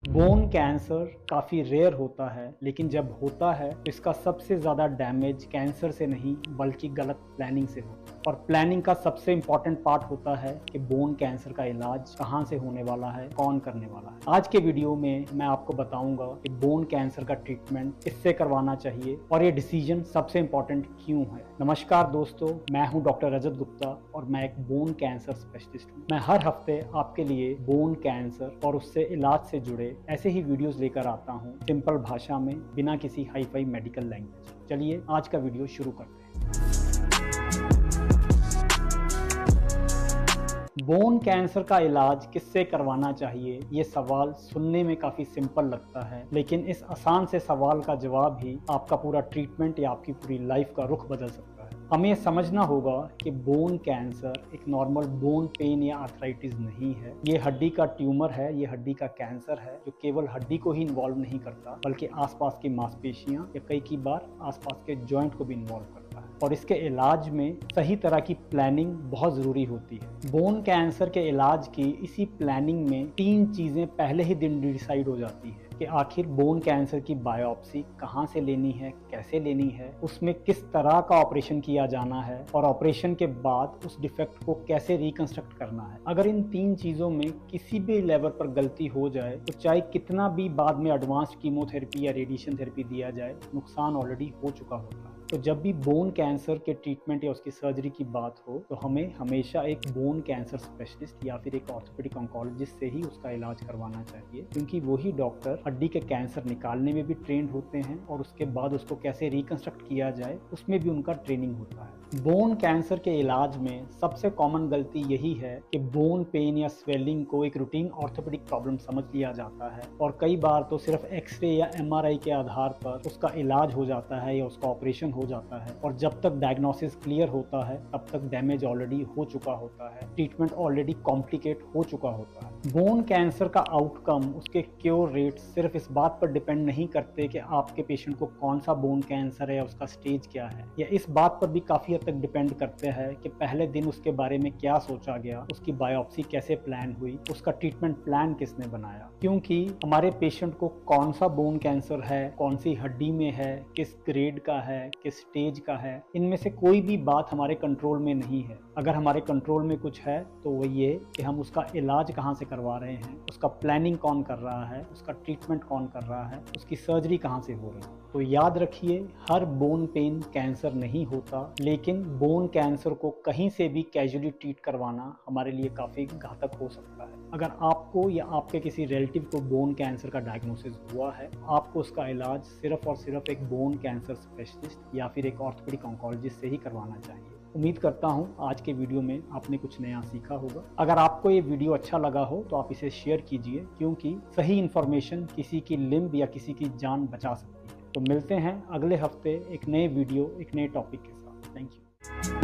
Bone cancer काफ़ी rare होता है, लेकिन जब होता है तो इसका सबसे ज़्यादा डैमेज कैंसर से नहीं बल्कि गलत प्लानिंग से होता है। और प्लानिंग का सबसे इम्पॉर्टेंट पार्ट होता है कि बोन कैंसर का इलाज कहाँ से होने वाला है, कौन करने वाला है। आज के वीडियो में मैं आपको बताऊंगा कि बोन कैंसर का ट्रीटमेंट किससे करवाना चाहिए और ये डिसीजन सबसे इम्पॉर्टेंट क्यों है। नमस्कार दोस्तों, मैं हूं डॉक्टर रजत गुप्ता और मैं एक बोन कैंसर स्पेशलिस्ट हूं। मैं हर हफ्ते आपके लिए बोन कैंसर और उससे इलाज से जुड़े ऐसे ही वीडियोस लेकर आता हूं, सिंपल भाषा में, बिना किसी हाई फाई मेडिकल लैंग्वेज। चलिए आज का वीडियो शुरू करते हैं। बोन कैंसर का इलाज किससे करवाना चाहिए, ये सवाल सुनने में काफी सिंपल लगता है, लेकिन इस आसान से सवाल का जवाब ही आपका पूरा ट्रीटमेंट या आपकी पूरी लाइफ का रुख बदल सकता है। हमें समझना होगा कि बोन कैंसर एक नॉर्मल बोन पेन या आर्थराइटिस नहीं है। ये हड्डी का ट्यूमर है, ये हड्डी का कैंसर है जो केवल हड्डी को ही इन्वॉल्व नहीं करता बल्कि आसपास की मांसपेशियां या कई बार आसपास के जॉइंट को भी इन्वॉल्व करता है। और इसके इलाज में सही तरह की प्लानिंग बहुत जरूरी होती है। बोन कैंसर के इलाज की इसी प्लानिंग में 3 चीजें पहले ही दिन डिसाइड हो जाती है कि आखिर बोन कैंसर की बायोप्सी कहाँ से लेनी है, कैसे लेनी है, उसमें किस तरह का ऑपरेशन किया जाना है और ऑपरेशन के बाद उस डिफेक्ट को कैसे रिकंस्ट्रक्ट करना है। अगर इन 3 चीजों में किसी भी लेवल पर गलती हो जाए तो चाहे कितना भी बाद में एडवांस्ड कीमोथेरेपी या रेडिएशन थेरेपी दिया जाए, नुकसान ऑलरेडी हो चुका होता है। तो जब भी बोन कैंसर के ट्रीटमेंट या उसकी सर्जरी की बात हो तो हमें हमेशा एक बोन कैंसर स्पेशलिस्ट या फिर एक ऑर्थोपेडिक ऑन्कोलॉजिस्ट से ही उसका इलाज करवाना चाहिए, क्योंकि वही डॉक्टर हड्डी के कैंसर निकालने में भी ट्रेंड होते हैं और उसके बाद उसको कैसे रिकंस्ट्रक्ट किया जाए उसमें भी उनका ट्रेनिंग होता है। बोन कैंसर के इलाज में सबसे कॉमन गलती यही है कि बोन पेन या स्वेलिंग को एक रूटीन ऑर्थोपेडिक प्रॉब्लम समझ लिया जाता है और कई बार तो सिर्फ एक्सरे या एमआरआई के आधार पर उसका इलाज हो जाता है या उसका ऑपरेशन हो जाता है। और जब तक डायग्नोसिस क्लियर होता है तब तक डैमेज ऑलरेडी हो चुका होता है, ट्रीटमेंट ऑलरेडी कॉम्प्लिकेट हो चुका होता है। बोन कैंसर का आउटकम, उसके क्योर रेट सिर्फ इस बात पर डिपेंड नहीं करते कि आपके पेशेंट को कौन सा बोन कैंसर है या उसका स्टेज क्या है, या इस बात पर भी काफी हद तक डिपेंड करते हैं कि पहले दिन उसके बारे में क्या सोचा गया, उसकी बायोप्सी कैसे प्लान हुई, उसका ट्रीटमेंट प्लान किसने बनाया। क्योंकि हमारे पेशेंट को कौन सा बोन कैंसर है, कौन सी हड्डी में है, किस ग्रेड का है, किस स्टेज का है, इनमें से कोई भी बात हमारे कंट्रोल में नहीं है। अगर हमारे कंट्रोल में कुछ है तो वो ये कि हम उसका इलाज कहाँ से करवा रहे हैं, उसका प्लानिंग कौन कर रहा है, उसका ट्रीटमेंट कौन कर रहा है, उसकी सर्जरी कहाँ से हो रही है। तो याद रखिए, हर बोन पेन कैंसर नहीं होता, लेकिन बोन कैंसर को कहीं से भी कैजुअली ट्रीट करवाना हमारे लिए काफ़ी घातक हो सकता है। अगर आपको या आपके किसी रिलेटिव को बोन कैंसर का डायग्नोसिस हुआ है, आपको उसका इलाज सिर्फ और सिर्फ एक बोन कैंसर स्पेशलिस्ट या फिर एक ऑर्थोपेडिक ऑन्कोलॉजिस्ट से ही करवाना चाहिए। उम्मीद करता हूं आज के वीडियो में आपने कुछ नया सीखा होगा। अगर आपको ये वीडियो अच्छा लगा हो तो आप इसे शेयर कीजिए, क्योंकि सही इन्फॉर्मेशन किसी की लिम्ब या किसी की जान बचा सकती है। तो मिलते हैं अगले हफ्ते एक नए वीडियो, एक नए टॉपिक के साथ। Thank you.